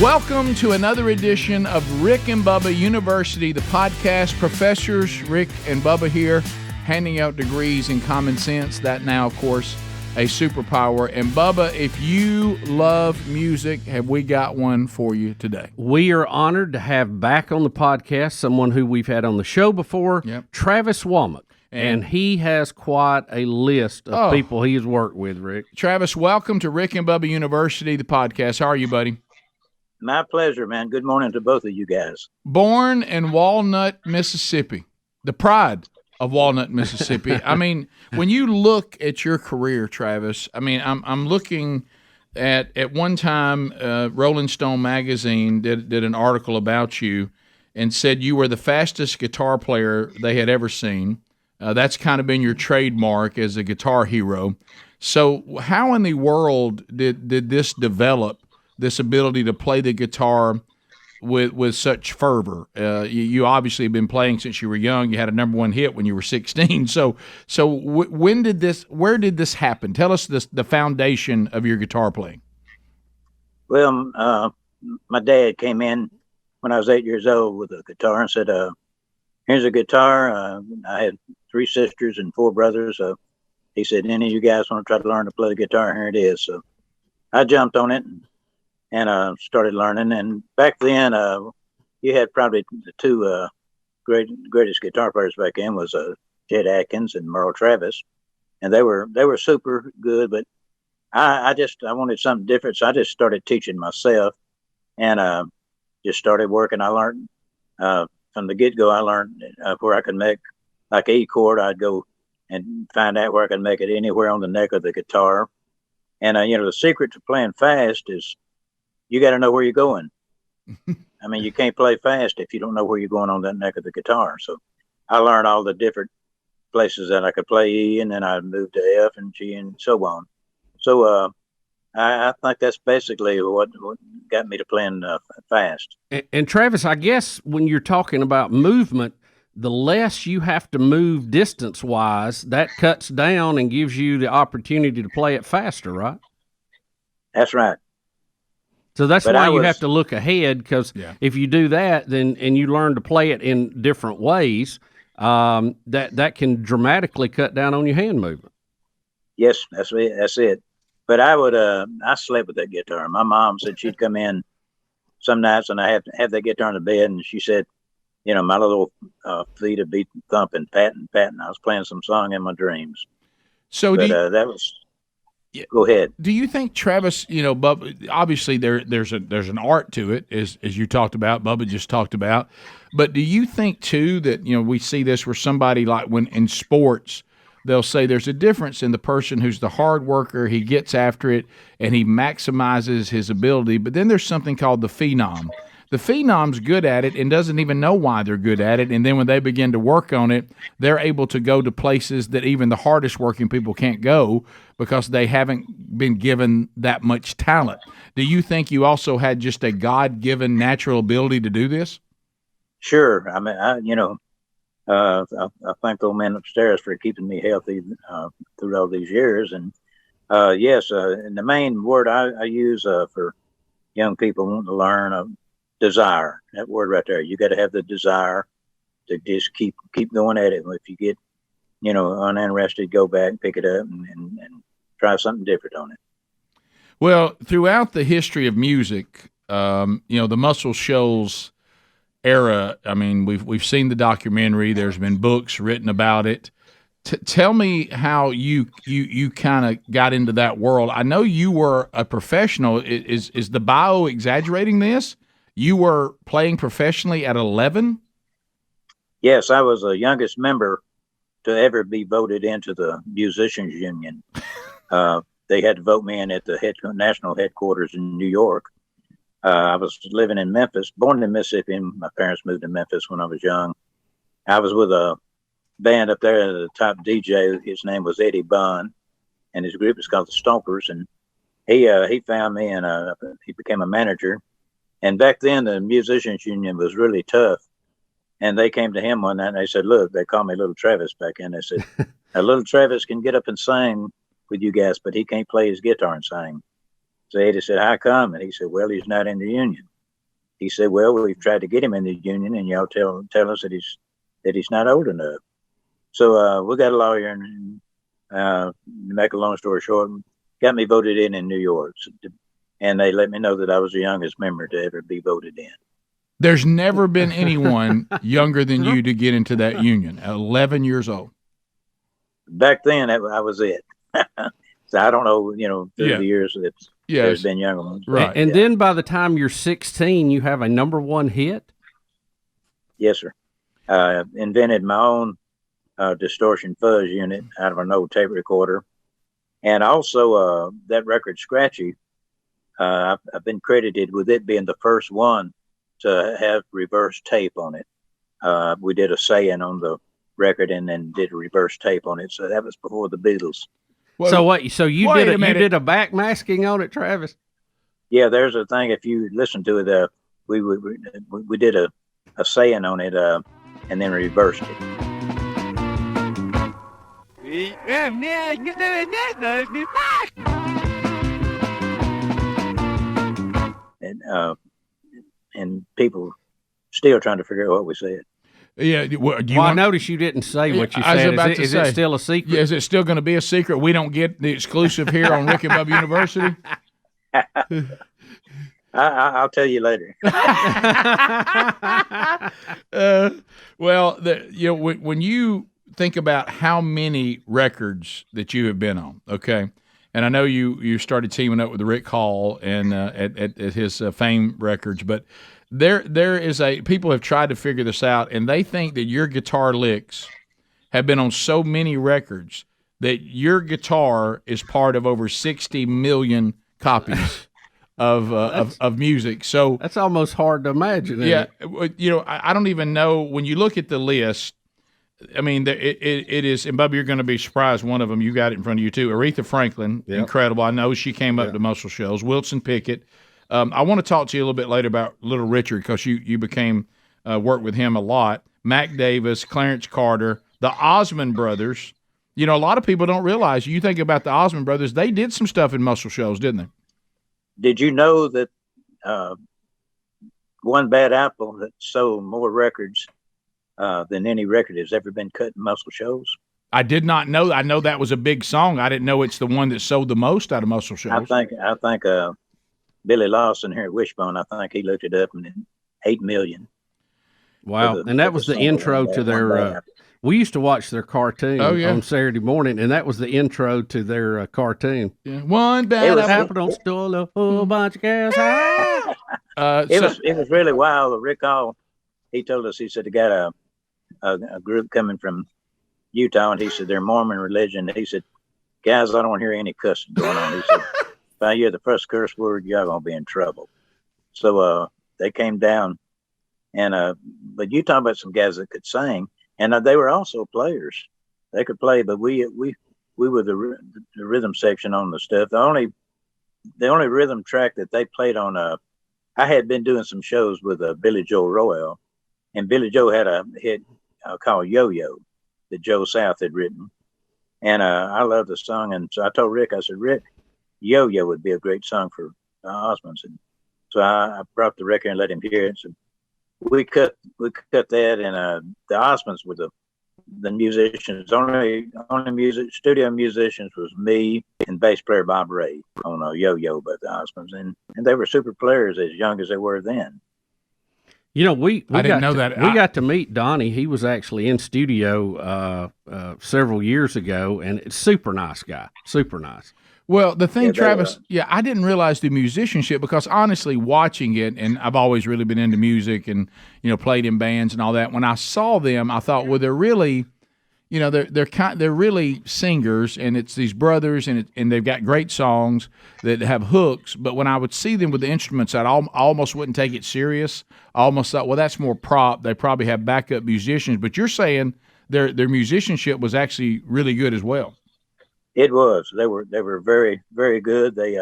Welcome to another edition of Rick and Bubba University, the podcast. Professors Rick and Bubba here, handing out degrees in common sense. That now, of course, a superpower. And Bubba, if you love music, have we got one for you today? We are honored to have back on the podcast someone who we've had on the show before, Travis Wammack. And he has quite a list of people he has worked with, Rick. Travis, welcome to Rick and Bubba University, the podcast. How are you, buddy? My pleasure, man. Good morning to both of you guys. Born in Walnut, Mississippi, the pride of Walnut, Mississippi. I mean, when you look at your career, Travis, I mean, I'm looking at one time, Rolling Stone magazine did an article about you and said you were the fastest guitar player they had ever seen. That's kind of been your trademark as a guitar hero. So how in the world did this develop, this ability to play the guitar with such fervor? You obviously have been playing since you were young. You had a number one hit when you were 16. So where did this happen? Tell us the foundation of your guitar playing. Well, my dad came in when I was 8 years old with a guitar and said, here's a guitar. I had 3 sisters and 4 brothers. So he said, any of you guys want to try to learn to play the guitar? Here it is. So I jumped on it and started learning. And back then, you had probably the 2 greatest guitar players back then was Chet Atkins and Merle Travis, and they were super good. But I wanted something different, so I just started teaching myself, and just started working. I learned from the get go. I learned where I could make like E chord. I'd go and find out where I could make it anywhere on the neck of the guitar. And the secret to playing fast is you got to know where you're going. I mean, you can't play fast if you don't know where you're going on that neck of the guitar. So I learned all the different places that I could play E, and then I moved to F and G and so on. So I think that's basically what got me to playing fast. And Travis, I guess when you're talking about movement, the less you have to move distance-wise, that cuts down and gives you the opportunity to play it faster, right? That's right. So that's why you have to look ahead, because if you do that, then and you learn to play it in different ways, that can dramatically cut down on your hand movement. Yes, that's it. But I slept with that guitar. My mom said she'd come in some nights and I have that guitar in the bed, and she said, my little feet would be thumping, patting. I was playing some song in my dreams. So that was. Yeah. Go ahead. Do you think, Travis, Bubba, obviously there's an art to it, as you talked about, Bubba just talked about, but do you think too that, we see this where somebody, like when in sports, they'll say there's a difference in the person who's the hard worker, he gets after it and he maximizes his ability, but then there's something called the phenom. The phenom's good at it and doesn't even know why they're good at it, and then when they begin to work on it, they're able to go to places that even the hardest working people can't go because they haven't been given that much talent. Do you think you also had just a God-given natural ability to do this? Sure. I mean, I thank the old man upstairs for keeping me healthy through all these years. And yes, and the main word I use for young people wanting to learn, desire. That word right there. You got to have the desire to just keep going at it. If you get, uninterested, go back, pick it up, and try something different on it. Well, throughout the history of music, the Muscle Shoals era, I mean, we've seen the documentary. There's been books written about it. Tell me how you kind of got into that world. I know you were a professional. Is the bio exaggerating this? You were playing professionally at 11? Yes, I was the youngest member to ever be voted into the Musicians Union. They had to vote me in at the national headquarters in New York. I was living in Memphis, born in Mississippi, and my parents moved to Memphis when I was young. I was with a band up there, the top DJ. His name was Eddie Bunn, and his group is called the Stompers. And he found me, and he became a manager. And back then, the Musicians Union was really tough. And they came to him one night and they said, look, they called me Little Travis back then. They said, Little Travis can get up and sing with you guys, but he can't play his guitar and sing. So Eddie said, "How come?" And he said, "Well, he's not in the union." He said, "Well, we've tried to get him in the union, and y'all tell us that he's not old enough." So we got a lawyer, and to make a long story short, got me voted in New York, and they let me know that I was the youngest member to ever be voted in. There's never been anyone younger than you to get into that union. 11 years old. Back then, I was it. So I don't know, through the years there's been younger ones. Right. And then by the time you're 16, you have a #1 hit? Yes, sir. Invented my own distortion fuzz unit out of an old tape recorder. And also that record, Scratchy, I've been credited with it being the first one to have reverse tape on it. We did a saying on the record and then did a reverse tape on it. So that was before the Beatles. Well, so what? So you did a backmasking on it, Travis? Yeah, there's a thing. If you listen to it, we did a saying on it and then reversed it. And people still trying to figure out what we said. Yeah. I noticed you didn't say what you said. Is it still a secret? Yeah, is it still going to be a secret? We don't get the exclusive here on Rick and Bubba University? I'll tell you later. When you think about how many records that you have been on, okay, and I know you started teaming up with Rick Hall and at his Fame Records, but there is people have tried to figure this out, and they think that your guitar licks have been on so many records that your guitar is part of over 60 million copies of music. So that's almost hard to imagine. Yeah, I don't even know when you look at the list. I mean, it is, and Bubba, you're going to be surprised. One of them, you got it in front of you too. Aretha Franklin, incredible. I know she came up to Muscle Shoals. Wilson Pickett. I want to talk to you a little bit later about Little Richard because you became worked with him a lot. Mac Davis, Clarence Carter, the Osmond Brothers. A lot of people don't realize. You think about the Osmond Brothers; they did some stuff in Muscle Shoals, didn't they? Did you know that One Bad Apple that sold more records than any record has ever been cut in Muscle Shoals? I did not know. I know that was a big song. I didn't know it's the one that sold the most out of Muscle Shoals. I think Billy Lawson here at Wishbone, I think he looked it up and 8 million. Wow. And that was the intro to their we used to watch their cartoon on Saturday morning, and that was the intro to their cartoon. Yeah. One Bad Apple don't stole a whole bunch of gas. It was really wild. Rick Hall, he told us, he said, they got a group coming from Utah, and he said, they're Mormon religion. He said, guys, I don't want to hear any cussing going on. He said, if I hear the first curse word, y'all going to be in trouble. So they came down, and but you talking about some guys that could sing, and they were also players. They could play, but we were the rhythm section on the stuff. The only rhythm track that they played on, I had been doing some shows with Billy Joe Royal, and Billy Joe had a hit called Yo-Yo that Joe South had written. And I loved the song. And so I told Rick, I said, Rick, Yo-Yo would be a great song for Osmonds. And so I brought the record and let him hear it. So we cut that, and the Osmonds were the musicians. Only studio musicians was me and bass player Bob Ray on a Yo-Yo by the Osmonds. And they were super players as young as they were then. We got to meet Donnie. He was actually in studio several years ago, and it's super nice guy, super nice. Well, the thing, Travis, I didn't realize the musicianship because honestly, watching it, and I've always really been into music and played in bands and all that. When I saw them, I thought, well, they're really, they're really singers, and it's these brothers, and they've got great songs that have hooks. But when I would see them with the instruments, I almost wouldn't take it serious. I almost thought, well, that's more prop. They probably have backup musicians. But you're saying their musicianship was actually really good as well. It was. They were very, very good. They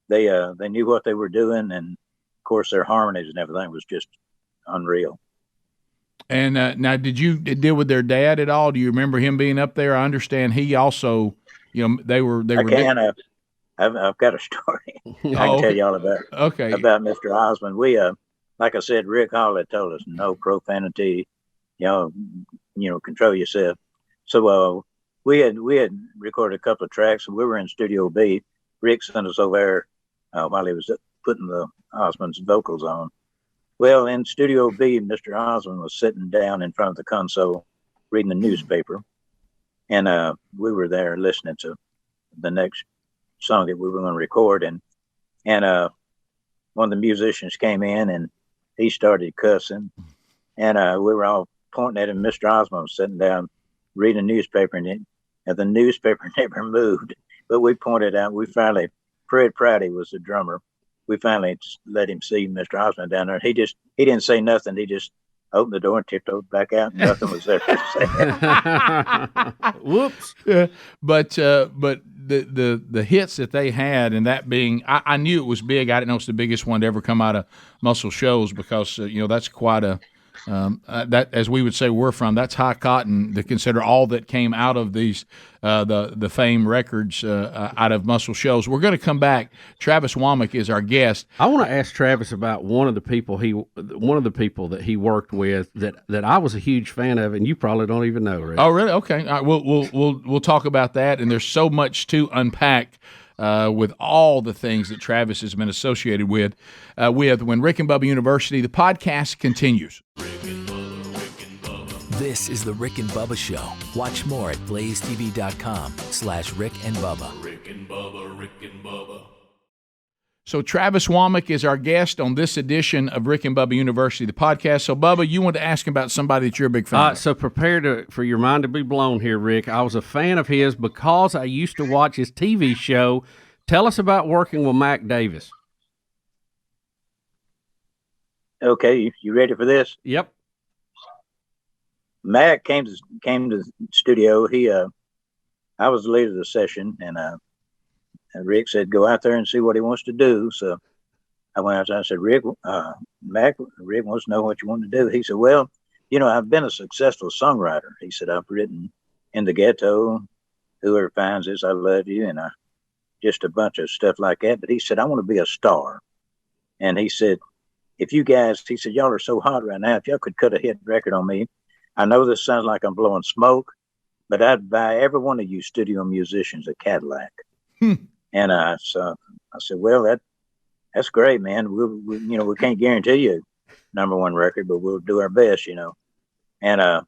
knew what they were doing, and of course their harmonies and everything was just unreal. And now, did you deal with their dad at all? Do you remember him being up there? I understand he also, they were. I I've got a story I can tell you all about. Okay. About Mr. Osmond. We like I said, Rick Hall had told us no profanity. Control yourself. So we had recorded a couple of tracks, and we were in Studio B. Rick sent us over there while he was putting the Osmonds vocals on. Well, in Studio B, Mr. Osmond was sitting down in front of the console reading the newspaper, and we were there listening to the next song that we were going to record, and one of the musicians came in and he started cussing, and we were all pointing at him. Mr. Osmond was sitting down reading a newspaper, and the newspaper never moved. But we pointed out, Fred Prouty was the drummer. We finally let him see Mr. Osmond down there. He didn't say nothing. He just opened the door and tiptoed back out. Nothing was there to say. Whoops. Yeah. But the hits that they had, and that being, I knew it was big. I didn't know it's the biggest one to ever come out of Muscle Shoals, because that's quite a that, as we would say, that's high cotton to consider all that came out of these the Fame records out of Muscle Shoals. We're going to come back. Travis Wammack is our guest. I want to ask Travis about one of the people that he worked with that I was a huge fan of, and you probably don't even know, Rick. Oh, really? Okay. All right. We'll talk about that, and there's so much to unpack with all the things that Travis has been associated with when Rick and Bubba University. The podcast continues. This is the Rick and Bubba Show. Watch more at blazetv.com/Rick and Bubba. Rick and Bubba, Rick and Bubba. So Travis Wammack is our guest on this edition of Rick and Bubba University, the podcast. So, Bubba, you want to ask him about somebody that you're a big fan of. So prepare for your mind to be blown here, Rick. I was a fan of his because I used to watch his TV show. Tell us about working with Mac Davis. Okay, you ready for this? Yep. Mac came to the studio. I was the leader of the session, and Rick said, "Go out there and see what he wants to do." So I went out there and I said, "Rick, Mac, Rick wants to know what you want to do." He said, "Well, I've been a successful songwriter." He said, "I've written In the Ghetto, Whoever Finds This, I Love You, and just a bunch of stuff like that." But he said, "I want to be a star." And he said, "If you guys," he said, "y'all are so hot right now. If y'all could cut a hit record on me, I know this sounds like I'm blowing smoke, but I'd buy every one of you studio musicians a Cadillac." And so I said, "Well, that's great, man. We can't guarantee you number one record, but we'll do our best, And I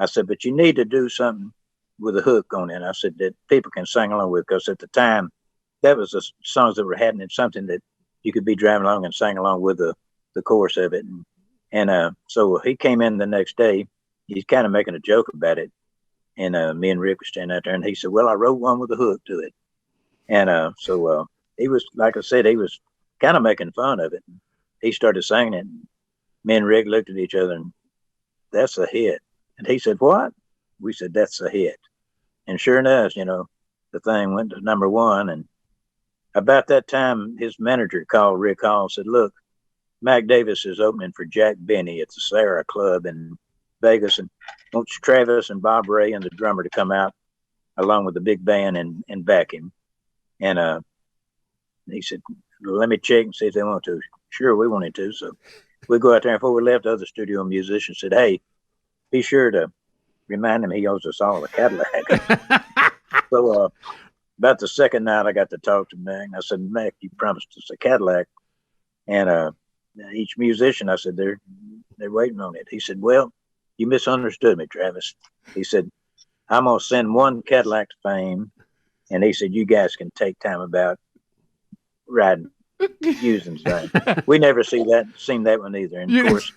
said, "But you need to do something with a hook on it." I said that people can sing along with, because at the time that was the songs that were happening, something that you could be driving along and sing along with the chorus of it. And so he came in the next day. He's kind of making a joke about it. And me and Rick were standing out there, and he said, "Well, I wrote one with a hook to it." And so he was, like I said, he was kind of making fun of it. He started singing it. And me and Rick looked at each other, and "That's a hit." And he said, "What?" We said, "That's a hit." And sure enough, the thing went to number one. And about that time, his manager called Rick Hall and said, "Look, Mac Davis is opening for Jack Benny at the Sarah Club in Vegas, and wants Travis and Bob Ray and the drummer to come out along with the big band and back him." And he said, "Let me check and see if they want to." Sure, we wanted to. So we go out there, and before we left, the other studio musicians said, "Hey, be sure to remind him he owes us all a Cadillac." So about the second night, I got to talk to Mac. I said, "Mac, you promised us a Cadillac." And each musician, I said, they're waiting on it. He said, "Well, you misunderstood me, Travis." He said, "I'm going to send one Cadillac to Fame." And he said, "You guys can take time about riding, using things." We never seen that one either. And of course,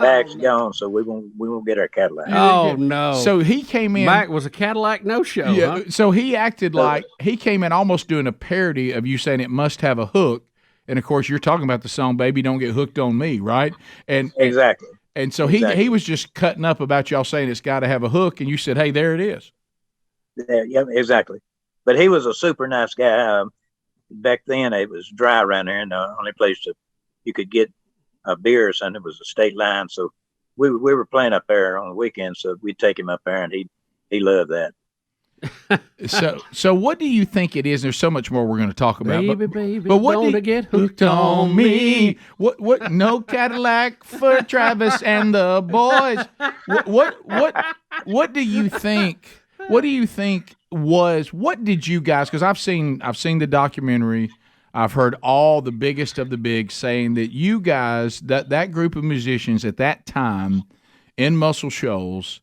Mac's gone, so we won't get our Cadillac. Oh no! So he came in. Mac was a Cadillac no-show. Yeah. Huh? So he acted like he came in almost doing a parody of you saying it must have a hook, and of course you're talking about the song "Baby Don't Get Hooked on Me," right? And exactly. And so he was just cutting up about y'all saying it's got to have a hook, and you said, "Hey, there it is." Yeah, exactly. But he was a super nice guy. Back then, it was dry around there, and the only place you could get a beer or something was a state line. So we were playing up there on the weekends, so we'd take him up there, and he loved that. So what do you think it is? There's so much more we're going to talk about. Baby, but what don't do you, get hooked on me. What? No Cadillac for Travis and the boys. What do you think? What do you think was? What did you guys? Because I've seen the documentary. I've heard all the biggest of the big saying that you guys, that group of musicians at that time in Muscle Shoals,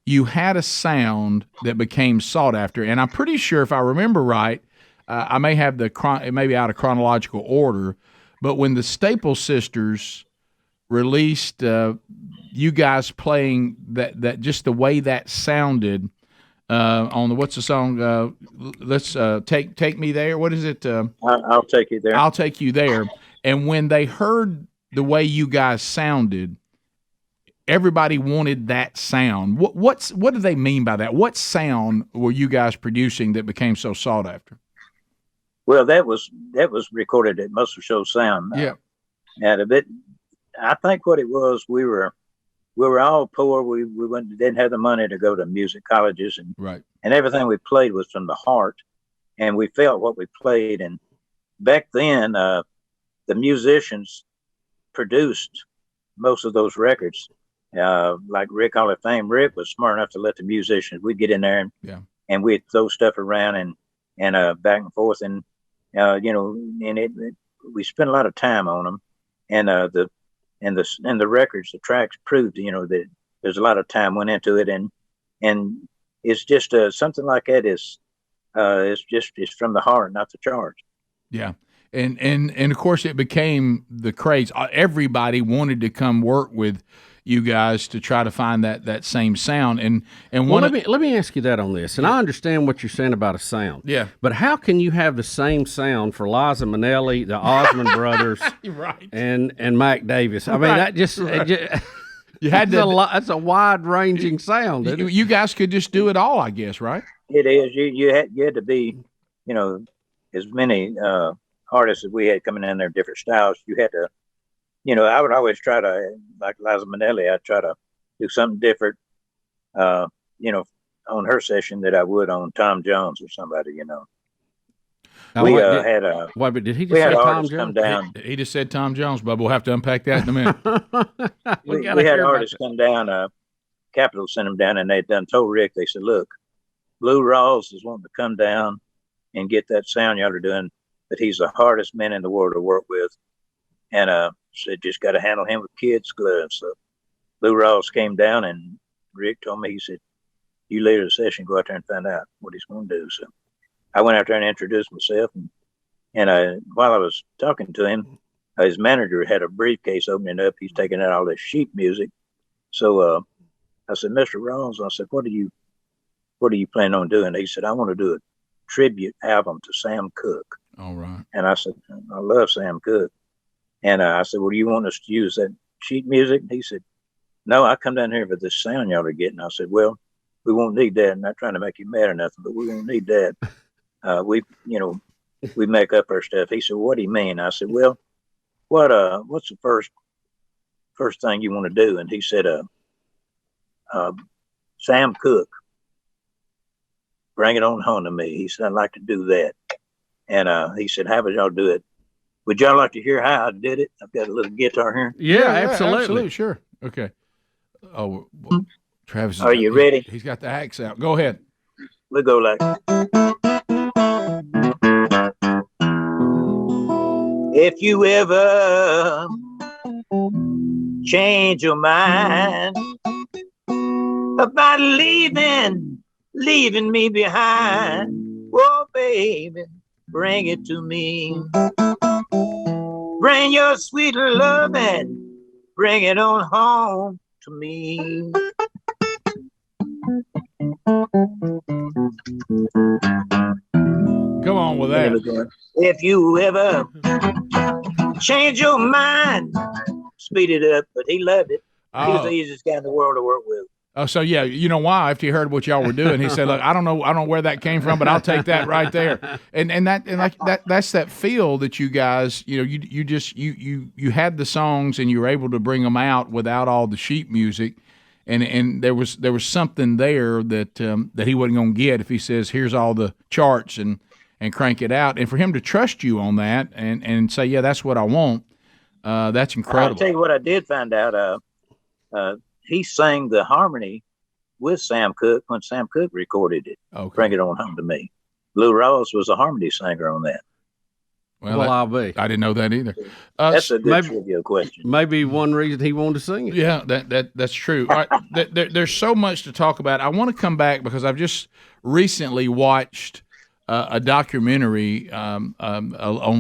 you had a sound that became sought after. And I'm pretty sure, if I remember right, I may have it may be out of chronological order, but when the Staple Sisters released you guys playing that just the way that sounded on the, what's the song? Let's take me there. What is it? I'll take you there. I'll take you there. And when they heard the way you guys sounded, everybody wanted that sound. What do they mean by that? What sound were you guys producing that became so sought after? Well, that was recorded at Muscle Shoals Sound. Yeah, and a bit. I think what it was, we were all poor. We didn't have the money to go to music colleges, and everything we played was from the heart, and we felt what we played. And back then, the musicians produced most of those records. Like Rick Hall of Fame. Rick was smart enough to let the musicians, we'd get in there and we'd throw stuff around and back and forth. And, we spent a lot of time on them. And, the records, the tracks proved, that there's a lot of time went into it. And it's just, something like that is, it's from the heart, not the charge. Yeah. And of course it became the craze. Everybody wanted to come work with you guys to try to find that same sound. And let me ask you that on this. And I understand what you're saying about a sound. Yeah. But how can you have the same sound for Liza Minnelli, the Osmond Brothers, right, and Mac Davis? I mean, that just you had that's a wide ranging sound. You guys could just do it all, I guess, right? It is. You had to be, as many artists as we had coming in there, different styles. You had to. I would always try to, like Liza Minnelli, I'd try to do something different, on her session that I would on Tom Jones or somebody, We had Why, but did he just say Tom Jones? Come down. He just said Tom Jones, Bubba. We'll have to unpack that in a minute. we had artists come down. Capitol sent them down, and they'd told Rick, they said, look, Blue Rawls is wanting to come down and get that sound y'all are doing, but he's the hardest man in the world to work with. And said, just got to handle him with kids' gloves. So Blue Rawls came down, and Rick told me, he said, you later in the session, go out there and find out what he's going to do. So I went out there and introduced myself. And while I was talking to him, his manager had a briefcase opening up. He's taking out all this sheet music. So I said, Mr. Rawls, I said, what are you planning on doing? He said, I want to do a tribute album to Sam Cooke. All right. And I said, I love Sam Cooke. And I said, well, do you want us to use that sheet music? He said, no, I come down here for this sound y'all are getting. I said, well, we won't need that. I'm not trying to make you mad or nothing, but we won't need that. We make up our stuff. He said, what do you mean? I said, well, what's the first thing you want to do? And he said, Sam Cooke, bring it on home to me. He said, I'd like to do that. And he said, how would y'all do it? Would y'all like to hear how I did it? I've got a little guitar here. Yeah, absolutely. Sure. Okay. Oh, well, Travis. Are you ready? He's got the axe out. Go ahead. We'll go like, if you ever change your mind about leaving me behind, oh, baby, bring it to me. Bring your sweet love and bring it on home to me. Come on with that. If you ever change your mind, speed it up. But he loved it. He was the easiest guy in the world to work with. Oh, so yeah, you know why? After he heard what y'all were doing, he said, "Look, I don't know where that came from, but I'll take that right there." That's that feel that you guys, you had the songs and you were able to bring them out without all the sheet music, and there was something there that that he wasn't going to get if he says, here's all the charts and crank it out. And for him to trust you on that and say, yeah, that's what I want, that's incredible. I'll tell you what I did find out. He sang the harmony with Sam Cooke when Sam Cooke recorded it. Okay. Bring It On Home to Me. Lou Rawls was a harmony singer on that. Well, I'll be. I didn't know that either. That's a good trivia question. Maybe one reason he wanted to sing it. Yeah, that's true. All right, there's so much to talk about. I want to come back because I've just recently watched a documentary on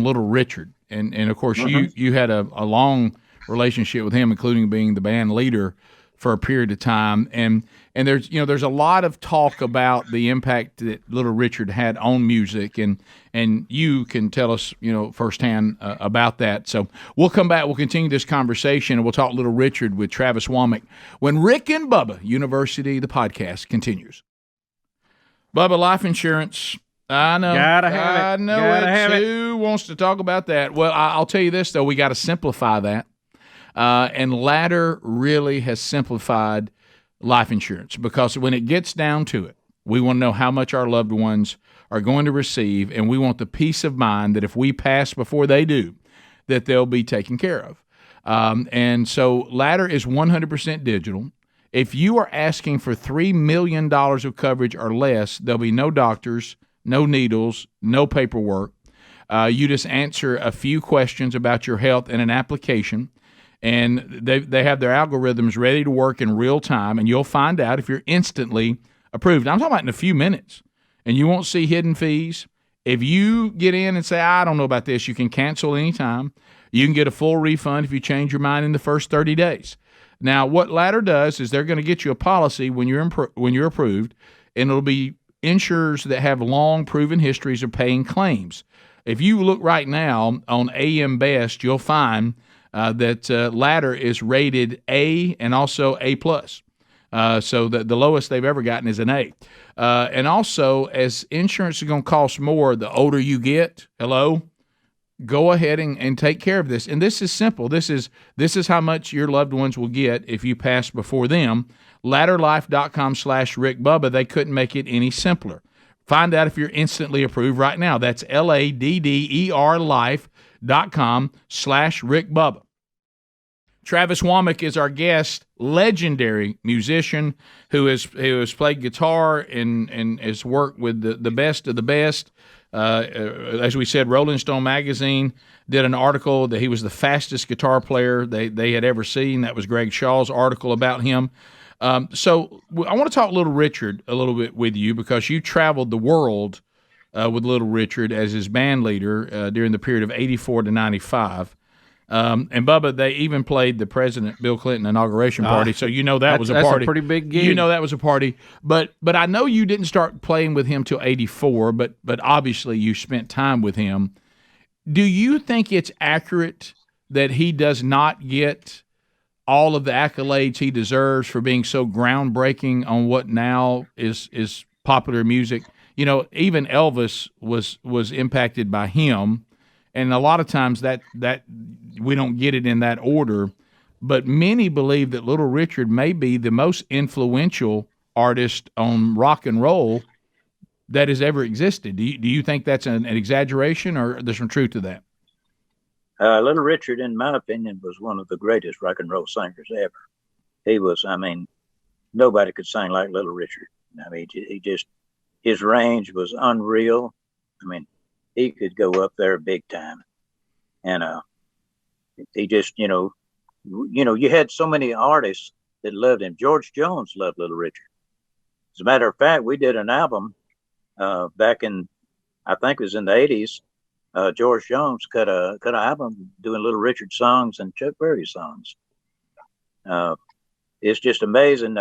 Little Richard, and of course you had a long relationship with him, including being the band leader for a period of time, and there's a lot of talk about the impact that Little Richard had on music, and you can tell us firsthand about that. So we'll come back, we'll continue this conversation, and we'll talk Little Richard with Travis Wammack when Rick and Bubba University, the podcast, continues. Bubba, life insurance. I know. Gotta have it. I know. Gotta have it. Who wants to talk about that? Well, I'll tell you this though, we got to simplify that. And Ladder really has simplified life insurance because when it gets down to it, we want to know how much our loved ones are going to receive, and we want the peace of mind that if we pass before they do, that they'll be taken care of. And so Ladder is 100% digital. If you are asking for $3 million of coverage or less, there'll be no doctors, no needles, no paperwork. You just answer a few questions about your health in an application, and they have their algorithms ready to work in real time, and you'll find out if you're instantly approved. I'm talking about in a few minutes, and you won't see hidden fees. If you get in and say, I don't know about this, you can cancel anytime. You can get a full refund if you change your mind in the first 30 days. Now, what Ladder does is they're going to get you a policy when you're approved, and it'll be insurers that have long proven histories of paying claims. If you look right now on AM Best, you'll find that Ladder is rated A and also A+. So the lowest they've ever gotten is an A. And also, as insurance is going to cost more the older you get, go ahead and take care of this. And this is simple. This is how much your loved ones will get if you pass before them. Ladderlife.com/Rick Bubba. They couldn't make it any simpler. Find out if you're instantly approved right now. That's LADDER life.com/Rick Bubba. Travis Wammack is our guest, legendary musician who has played guitar and has worked with the best of the best. As we said, Rolling Stone magazine did an article that he was the fastest guitar player they had ever seen. That was Greg Shaw's article about him. So I want to talk Little Richard a little bit with you because you traveled the world with Little Richard as his band leader during the period of 84 to 95. And Bubba, they even played the President Bill Clinton inauguration party, so that was a party. That's a pretty big gig. That was a party. But I know you didn't start playing with him till 84, but obviously you spent time with him. Do you think it's accurate that he does not get all of the accolades he deserves for being so groundbreaking on what now is popular music? Even Elvis was impacted by him. And a lot of times that we don't get it in that order, but many believe that Little Richard may be the most influential artist on rock and roll that has ever existed. Do you think that's an exaggeration, or there's some truth to that? Little Richard, in my opinion, was one of the greatest rock and roll singers ever. He was, nobody could sing like Little Richard. His range was unreal. He could go up there big time. And he just, you had so many artists that loved him. George Jones loved Little Richard. As a matter of fact, we did an album back in, I think it was in the 80s. George Jones cut an album doing Little Richard songs and Chuck Berry songs. It's just amazing.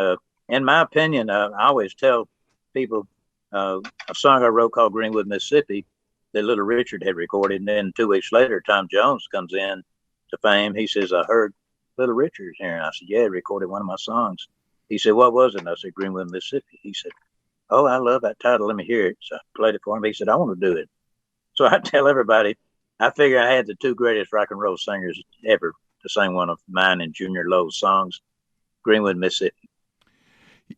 In my opinion, I always tell people a song I wrote called Greenwood, Mississippi, that Little Richard had recorded. And then 2 weeks later, Tom Jones comes in to fame. He says, I heard Little Richard's here. And I said, yeah, he recorded one of my songs. He said, what was it? And I said, Greenwood, Mississippi. He said, oh, I love that title. Let me hear it. So I played it for him. He said, I want to do it. So I tell everybody, I figure I had the two greatest rock and roll singers ever to sing one of mine and Junior Lowe's songs, Greenwood, Mississippi.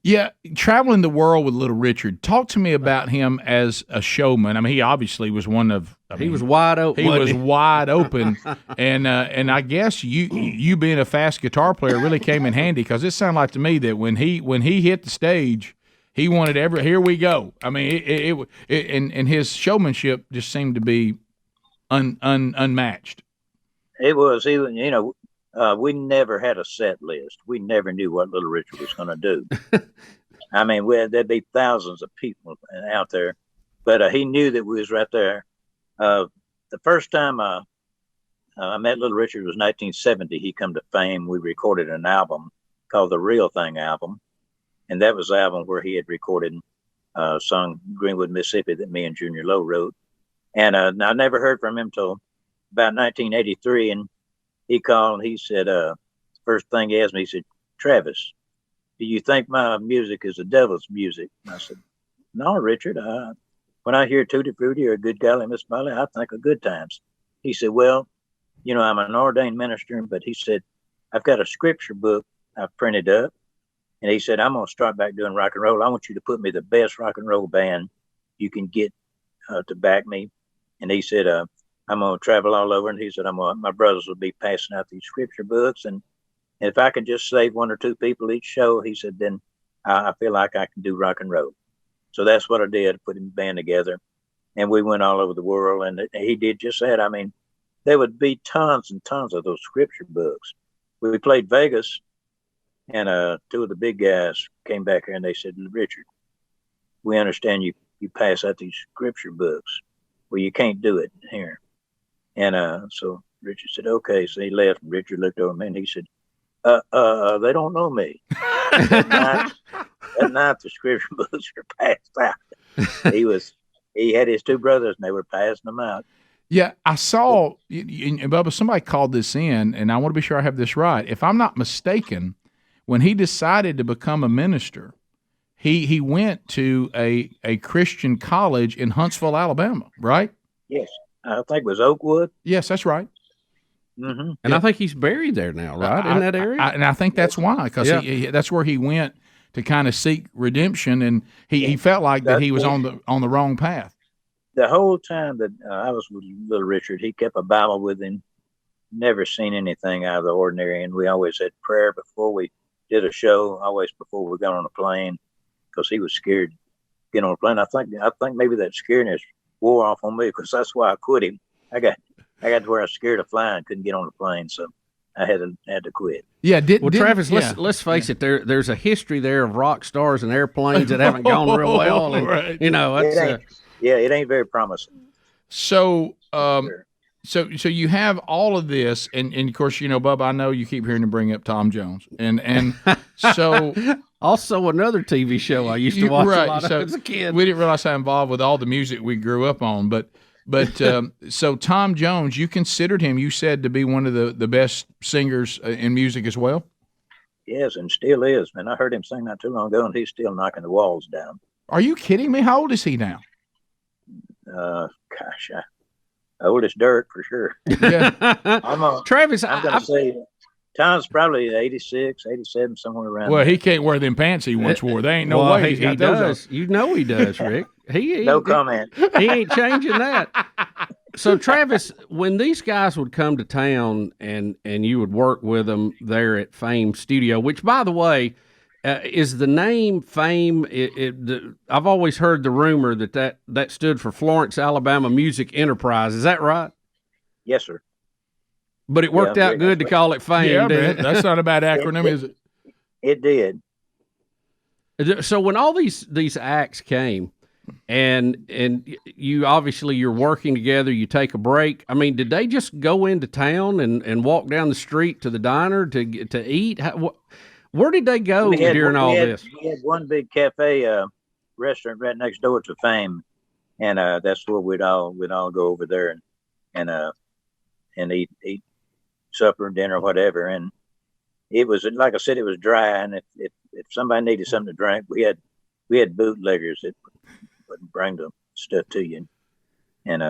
Yeah, traveling the world with Little Richard. Talk to me about him as a showman. I mean, he obviously was one of. He was wide open. He was wide open, and I guess you being a fast guitar player really came in handy because it sounded like to me that when he hit the stage, he wanted here we go. I mean, and his showmanship just seemed to be unmatched. It was, we never had a set list. We never knew what Little Richard was going to do. I mean, there'd be thousands of people out there, but he knew that we was right there. The first time I met Little Richard was 1970. He come to fame. We recorded an album called The Real Thing album, and that was the album where he had recorded a song Greenwood, Mississippi that me and Junior Lowe wrote. And I never heard from him till about 1983, and he called and he said, first thing he asked me, he said, "Travis, do you think my music is the devil's music?" And I said, "No, Richard. When I hear Tutti Frutti or Good Golly Miss Molly, I think of good times." He said, "Well, I'm an ordained minister, but," he said, "I've got a scripture book I've printed up." And he said, "I'm going to start back doing rock and roll. I want you to put me the best rock and roll band you can get to back me." And he said, "I'm going to travel all over." And he said, my brothers will be passing out these scripture books. And if I can just save one or two people each show, he said, then I feel like I can do rock and roll. So that's what I did, put him band together. And we went all over the world. And he did just that. I mean, there would be tons and tons of those scripture books. We played Vegas, and two of the big guys came back here and they said, "Richard, we understand you pass out these scripture books. Well, you can't do it here." And so Richard said, "Okay." So he left, and Richard looked over me and he said, "They don't know me." That night the scripture books were passed out. He had his two brothers and they were passing them out. Yeah, I saw, and Bubba, somebody called this in, and I want to be sure I have this right. If I'm not mistaken, when he decided to become a minister, he went to a Christian college in Huntsville, Alabama, right? Yes. I think it was Oakwood. Yes, that's right. Mm-hmm. And I think he's buried there now, right, in that area? And I think that's why, because that's where he went to kind of seek redemption, and he felt like that he was on the wrong path. The whole time that I was with Little Richard, he kept a Bible with him, never seen anything out of the ordinary, and we always had prayer before we did a show, always before we got on a plane, because he was scared to get on a plane. I think maybe that scaredness wore off on me, because that's why I quit him. I got to where I was scared of flying, couldn't get on a plane, so I had to quit. Yeah, Travis, let's face it. There's a history there of rock stars and airplanes that haven't gone real well, and right. It ain't very promising. So, so you have all of this, and of course, Bubba, I know you keep hearing him bring up Tom Jones, and so also another TV show I used to watch a lot as a kid. We didn't realize how involved with all the music we grew up on, but so Tom Jones, you considered him, you said, to be one of the best singers in music as well? Yes, and still is, man. I heard him sing not too long ago, and he's still knocking the walls down. Are you kidding me? How old is he now? Gosh, old as dirt for sure. Yeah. Travis, I'm going to say Tom's probably 86, 87, somewhere around Well, there. he can't wear them pants he once wore. There ain't no way he does. He does, Rick. No comment. He ain't changing that. So, Travis, when these guys would come to town and you would work with them there at Fame Studio, which, by the way, is the name Fame? I've always heard the rumor that stood for Florence, Alabama Music Enterprise. Is that right? Yes, sir. But it worked out good to call it Fame, didn't it? That's not a bad acronym, is it? It did. So when all these acts came, and you're working together, you take a break. I mean, did they just go into town and walk down the street to the diner to eat? Where did they go during all this? We had one big cafe restaurant right next door to Fame, and that's where we'd all go over there and eat supper, dinner, whatever. And it was, like I said, it was dry, and if somebody needed something to drink, we had bootleggers that would bring the stuff to you and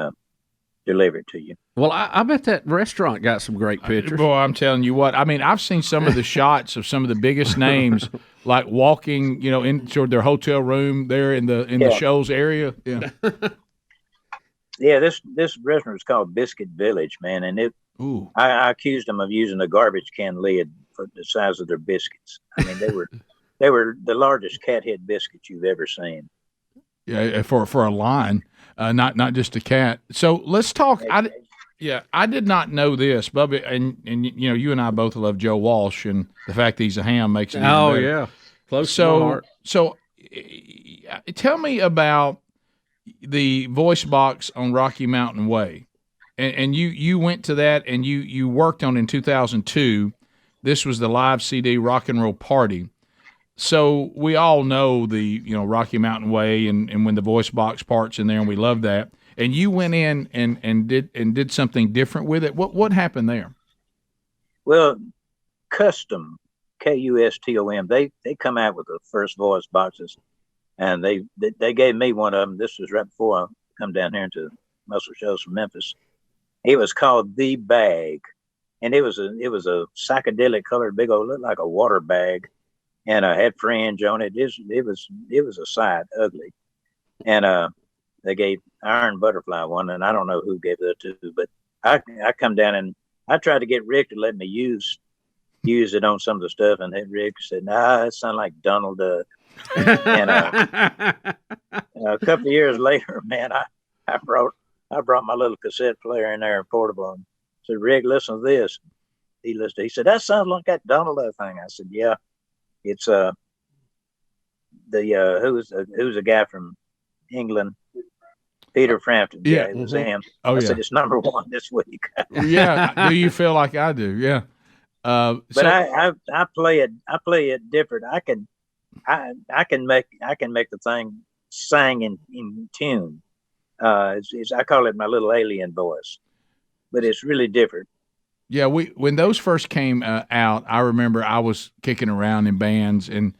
deliver it to you. Well, I bet that restaurant got some great pictures. Boy, I'm telling you what. I mean, I've seen some of the shots of some of the biggest names like walking, into their hotel room there in the Shoals area. Yeah. Yeah, this restaurant was called Biscuits Village, man, and I accused them of using a garbage can lid for the size of their biscuits. I mean, they were the largest cat head biscuits you've ever seen. Yeah, for a line, not just a cat. So let's talk. I did not know this, Bubba, and you and I both love Joe Walsh, and the fact that he's a ham makes it. Oh yeah, close to my heart. So, tell me about the voice box on Rocky Mountain Way, and you went to that, and you worked on in 2002. This was the live CD Rock and Roll Party. So we all know the Rocky Mountain Way, and when the voice box part's in there, and we love that. And you went in and did something different with it. What happened there? Well, Custom, Custom, they come out with the first voice boxes, and they gave me one of them. This was right before I come down here into Muscle Shoals from Memphis. It was called The Bag, and it was a psychedelic colored, big old, looked like a water bag, and had fringe on it. It was a sight, ugly, and they gave Iron Butterfly one, and I don't know who gave that to, but I come down and I tried to get Rick to let me use it on some of the stuff, and then Rick said, "Nah, it sounds like Donald Duck." And a couple of years later, man, I brought my little cassette player in there, portable, and said, "Rick, listen to this." He listened. He said, "That sounds like that Donald Duck thing." I said, "Yeah, it's who's a guy from England." Peter Frampton. Yeah, it was him. I said it's number one this week. Yeah. Do you feel like I do? Yeah. But I play it different. I can make the thing sing in tune. I call it my little alien voice, but it's really different. Yeah. When those first came out, I remember I was kicking around in bands, and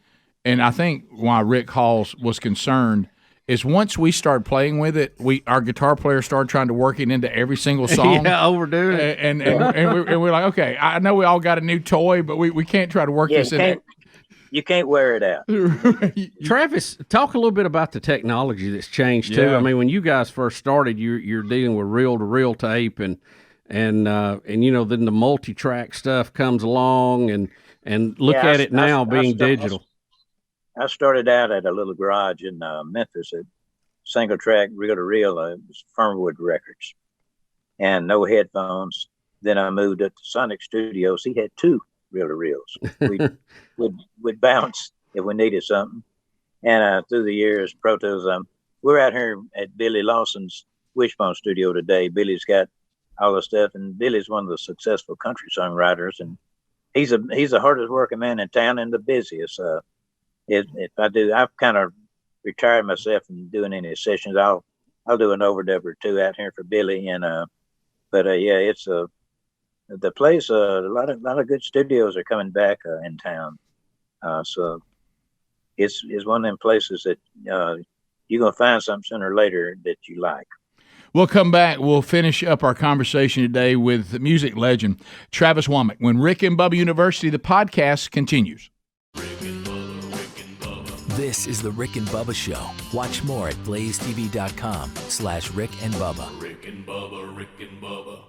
I think why Rick Halls was concerned is once we started playing with it, our guitar player started trying to work it into every single song. Yeah, overdoing it. And we're like, okay, I know we all got a new toy, but we can't try to work this in. You can't wear it out. Travis, talk a little bit about the technology that's changed too. Yeah. I mean, when you guys first started, you're dealing with reel-to-reel tape, and then the multi-track stuff comes along, and look at it now being digital. I started out at a little garage in Memphis, a single track reel to reel. It was Firmwood Records, and no headphones. Then I moved up to Sonic Studios. He had two reel to reels. We'd bounce if we needed something. And through the years, Pro Tools, we're out here at Billy Lawson's Wishbone Studio today. Billy's got all the stuff, and Billy's one of the successful country songwriters, and he's the hardest working man in town and the busiest. If I do, I've kind of retired myself from doing any sessions. I'll do an overdub or two out here for Billy, and it's the place. A lot of good studios are coming back in town, so it's one of them places that you're gonna find something sooner or later that you like. We'll come back. We'll finish up our conversation today with music legend Travis Wammack. When Rick and Bubba University, the podcast continues. This is the Rick and Bubba Show. Watch more at blazetv.com/Rick and Bubba. Rick and Bubba, Rick and Bubba.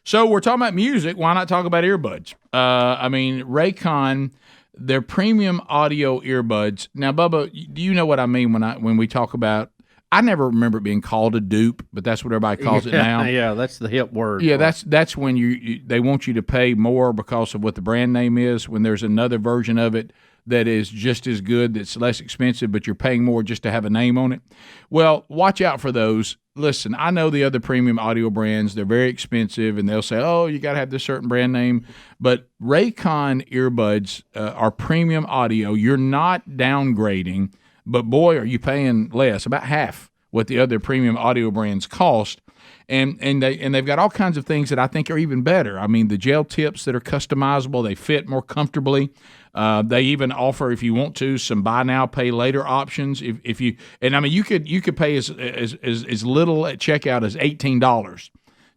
So we're talking about music. Why not talk about earbuds? Raycon, their premium audio earbuds. Now, Bubba, do you know what I mean when we talk about? I never remember it being called a dupe, but that's what everybody calls it now. Yeah, that's the hip word. Yeah, that's when they want you to pay more because of what the brand name is. When there's another version of it that is just as good, that's less expensive, but you're paying more just to have a name on it. Well, watch out for those. Listen, I know the other premium audio brands, they're very expensive, and they'll say, oh, you got to have this certain brand name. But Raycon earbuds are premium audio. You're not downgrading, but boy, are you paying less, about half what the other premium audio brands cost. And they've got all kinds of things that I think are even better. I mean, the gel tips that are customizable, they fit more comfortably. They even offer, if you want to, some buy now, pay later options. You could pay as little at checkout as $18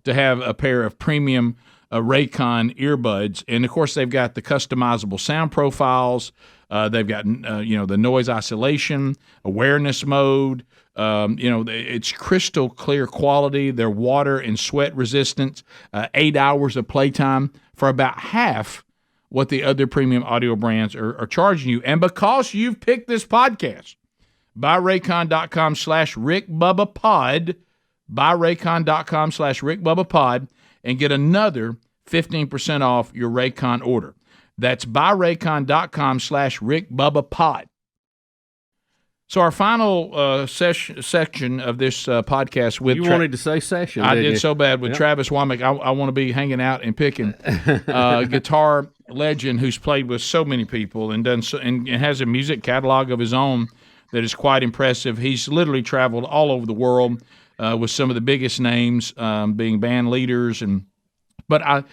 to have a pair of premium Raycon earbuds. And of course, they've got the customizable sound profiles. They've got the noise isolation, awareness mode. It's crystal clear quality. They're water and sweat resistant. 8 hours of playtime for about half what the other premium audio brands are charging you. And because you've picked this podcast, buy Raycon.com/RickBubbaPod, buy Raycon.com/RickBubbaPod, and get another 15% off your Raycon order. That's buyraycon.com/RickBubbaPod. So our final section of this podcast with you wanted to say session. I did you? so bad with Travis Wammack. I want to be hanging out and picking guitar legend who's played with so many people and done and has a music catalog of his own that is quite impressive. He's literally traveled all over the world with some of the biggest names, being band leaders and. But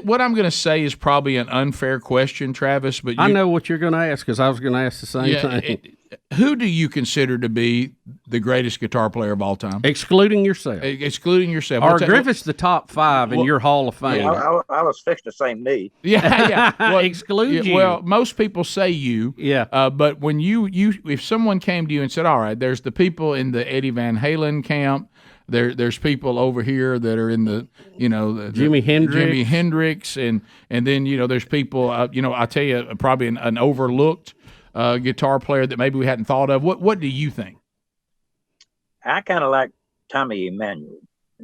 what I'm going to say is probably an unfair question, Travis. But I know what you're going to ask because I was going to ask the same thing. Who do you consider to be the greatest guitar player of all time? Excluding yourself. Excluding yourself. Or Griffith's the top 5 in your Hall of Fame. Yeah, I was fixed to say me. Yeah. Well, exclude you. Well, most people say you. Yeah. But when if someone came to you and said, all right, there's the people in the Eddie Van Halen camp. There's people over here that are in the Jimi Hendrix, and then there's people I tell you probably an overlooked guitar player that maybe we hadn't thought of. What do you think? I kind of like Tommy Emmanuel.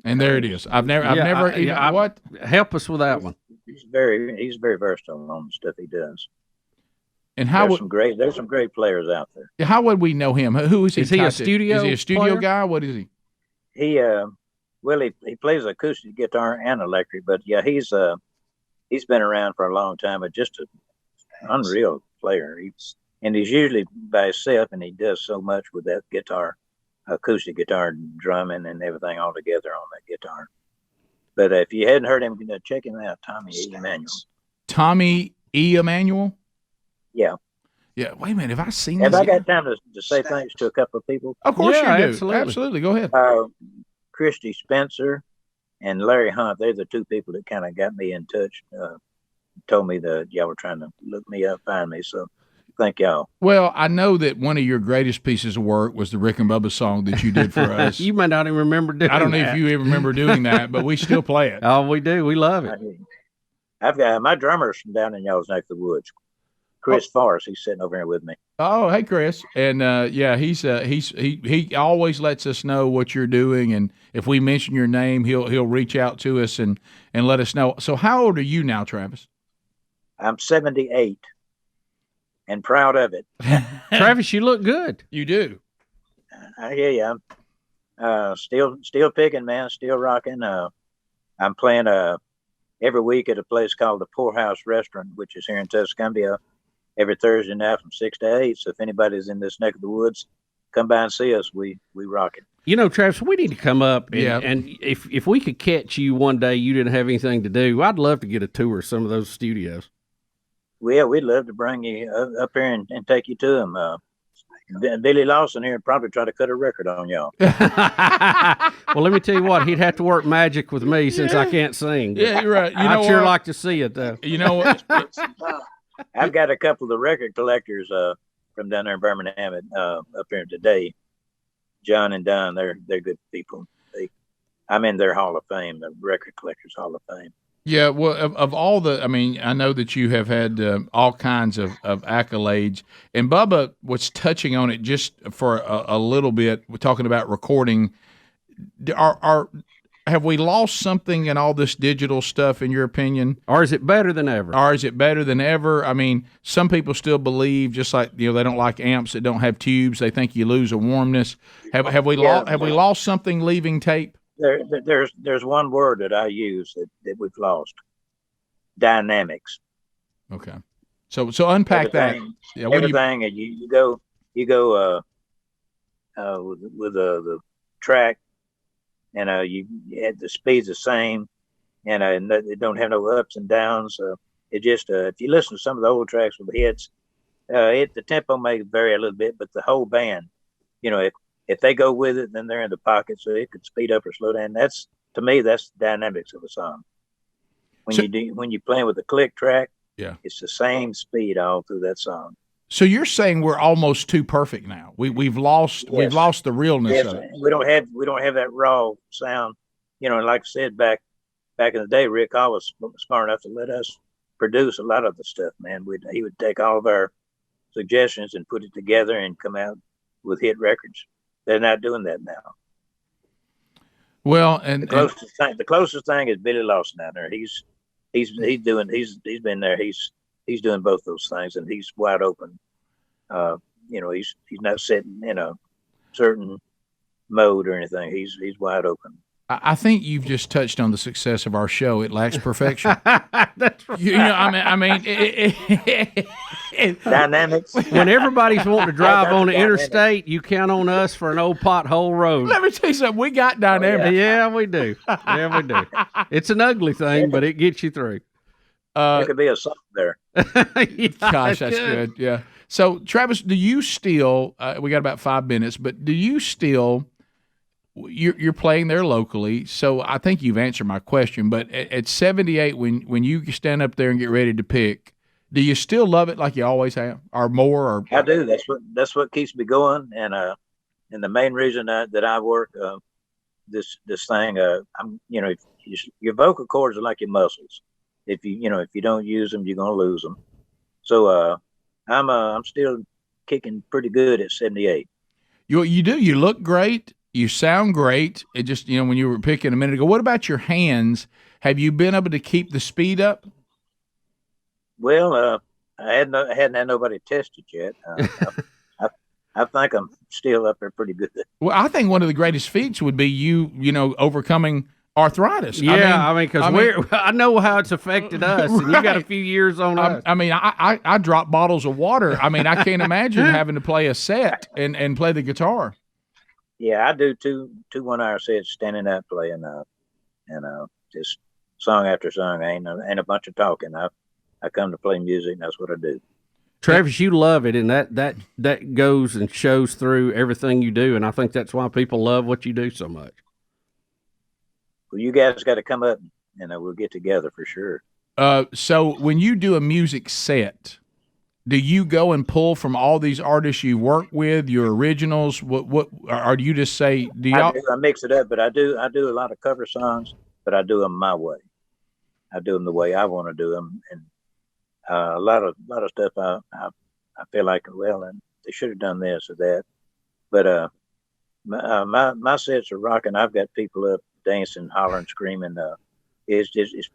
And there it is. I've never what? Help us with that one. He's very versatile on the stuff he does. And there's some great players out there. How would we know him? Who is he? Is he a studio? Is he a studio player? guy? What is he? He plays acoustic guitar and electric, but yeah, he's been around for a long time. But just an unreal player. He's usually by himself, and he does so much with that guitar, acoustic guitar, drumming, and everything all together on that guitar. But if you hadn't heard him, check him out, Tommy E. Emmanuel. Tommy E. Emmanuel. Yeah. Yeah. Wait a minute. Have I seen Have this? I got time to say thanks to a couple of people? Of course Yeah, you do. absolutely. Go ahead. Christy Spencer and Larry Hunt. They're the two people that kind of got me in touch. Told me that y'all were trying to look me up, find me. So thank y'all. Well, I know that one of your greatest pieces of work was the Rick and Bubba song that you did for us. You might not even remember doing that. I don't know if you even remember doing that, but we still play it. Oh, we do. We love it. I've got my drummer's from down in y'all's neck of the woods. Chris Forrest, he's sitting over here with me. Oh, hey, Chris. And he always lets us know what you're doing, and if we mention your name, he'll reach out to us and let us know. So how old are you now, Travis? I'm 78 and proud of it. Travis, you look good. You do. I hear you. I'm still picking, man, still rocking. I'm playing every week at a place called the Poorhouse Restaurant, which is here in Tuscumbia, every Thursday night from 6 to 8. So if anybody's in this neck of the woods, come by and see us. We rock it. Travis, we need to come up and if we could catch you one day, you didn't have anything to do, I'd love to get a tour of some of those studios. Well, we'd love to bring you up here and take you to them. Billy Lawson here would probably try to cut a record on y'all. Well, let me tell you what, he'd have to work magic with me since I can't sing. Yeah, you're right. I'd sure like to see it, though. You know what? I've got a couple of the record collectors from down there in Birmingham up here today. John and Don, they're good people. I'm in their Hall of Fame, the Record Collectors Hall of Fame. Yeah, well, of all the, I know that you have had all kinds of accolades, and Bubba was touching on it just for a little bit. We're talking about recording. Have we lost something in all this digital stuff, in your opinion? Or is it better than ever? Some people still believe, just like they don't like amps that don't have tubes. They think you lose a warmness. Have we lost something leaving tape? There's one word that I use that we've lost: dynamics. Okay, so unpack everything, that. Yeah, everything. You go with the track, and the speed's the same, and it don't have no ups and downs. It just if you listen to some of the old tracks with the hits, the tempo may vary a little bit, but the whole band, if they go with it, then they're in the pocket, so it could speed up or slow down. That's, to me, that's the dynamics of a song. When you're playing with a click track, yeah, it's the same speed all through that song. So you're saying we're almost too perfect now. We've lost the realness Yes, of it. we don't have that raw sound. You know, like I said back in the day, Rick Hall was smart enough to let us produce a lot of the stuff. Man, he would take all of our suggestions and put it together and come out with hit records. They're not doing that now. Well, and the closest thing is Billy Lawson out there. He's been there. He's doing both those things, and he's wide open. You know, he's not sitting in a certain mode or anything. He's wide open. I think you've just touched on the success of our show. It lacks perfection. That's right. You know, I mean, Dynamics. When everybody's wanting to drive on the interstate, you count on us for an old pothole road. let me tell you something. We got dynamic. Yeah, we do. Yeah, we do. It's an ugly thing, but it gets you through. There could be a song there. Yeah, Gosh, that's good. Yeah. So, Travis, do you still? We got about 5 minutes, but do you still? You're playing there locally, so I think you've answered my question. But at 78, when you stand up there and get ready to pick, do you still love it like you always have, or more? Or I do. That's what keeps me going, and the main reason that I work this thing, your vocal cords are like your muscles. If you don't use them, you're gonna lose them. So I'm still kicking pretty good at 78. You do. You look great. You sound great. It just, when you were picking a minute ago, what about your hands? Have you been able to keep the speed up? Well, I hadn't had nobody test it yet. I think I'm still up there pretty good. Well, I think one of the greatest feats would be you overcoming arthritis. Yeah, I know how it's affected us, and you got a few years on us. I drop bottles of water. I mean, I can't imagine having to play a set and play the guitar. Yeah, I do two 1 hour sets standing up playing, and just song after song. Ain't a bunch of talking. I come to play music, and that's what I do. Travis, you love it, and that goes and shows through everything you do, and I think that's why people love what you do so much. Well, you guys got to come up, and we'll get together for sure. So when you do a music set, do you go and pull from all these artists you work with, your originals? What or do you just say? I mix it up, but I do a lot of cover songs, but I do them my way. I do them the way I want to do them, and a lot of stuff I feel like, well, and they should have done this or that, but my sets are rocking. I've got people up dancing, hollering, screaming. It's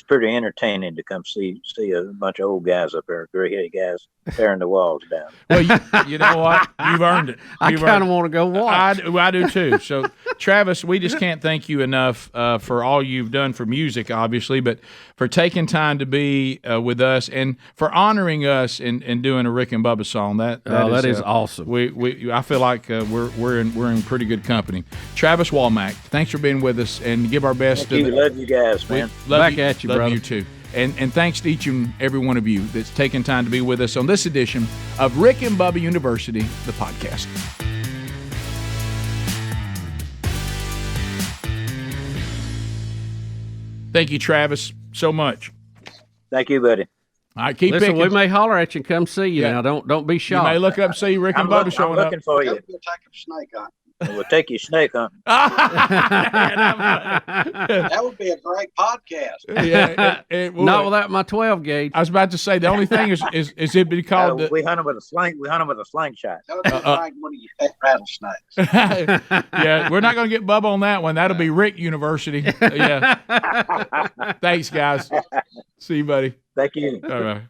pretty entertaining to come see a bunch of old guys up there, gray-headed guys, tearing the walls down. Well, you know what? You've earned it. I kind of want to go watch. I do too. So, Travis, we just can't thank you enough for all you've done for music, obviously, but for taking time to be with us and for honoring us and doing a Rick and Bubba song. That is awesome. I feel like we're in pretty good company. Travis Wammack, thanks for being with us, and give our best. Love you guys, man. Back at you, love brother. you too. And thanks to each and every one of you that's taken time to be with us on this edition of Rick and Bubba University, the podcast. Thank you, Travis, so much. Thank you, buddy. All right, keep Listen, picking. we may holler at you and come see you now. Don't be You shocked. may look up and see Rick and Bubba showing I'm up. looking for you. We'll take a snake hunt. We'll take you snake hunting. That would be a great podcast. Yeah, it would. Not without my 12 gauge. I was about to say the only thing is it'd be called We hunt them with a sling. We hunt them with a slingshot. That would be like one of your pet rattlesnakes. Yeah, we're not going to get Bubba on that one. That'll be Rick University. Yeah. Thanks, guys. See you, buddy. Thank you. All right.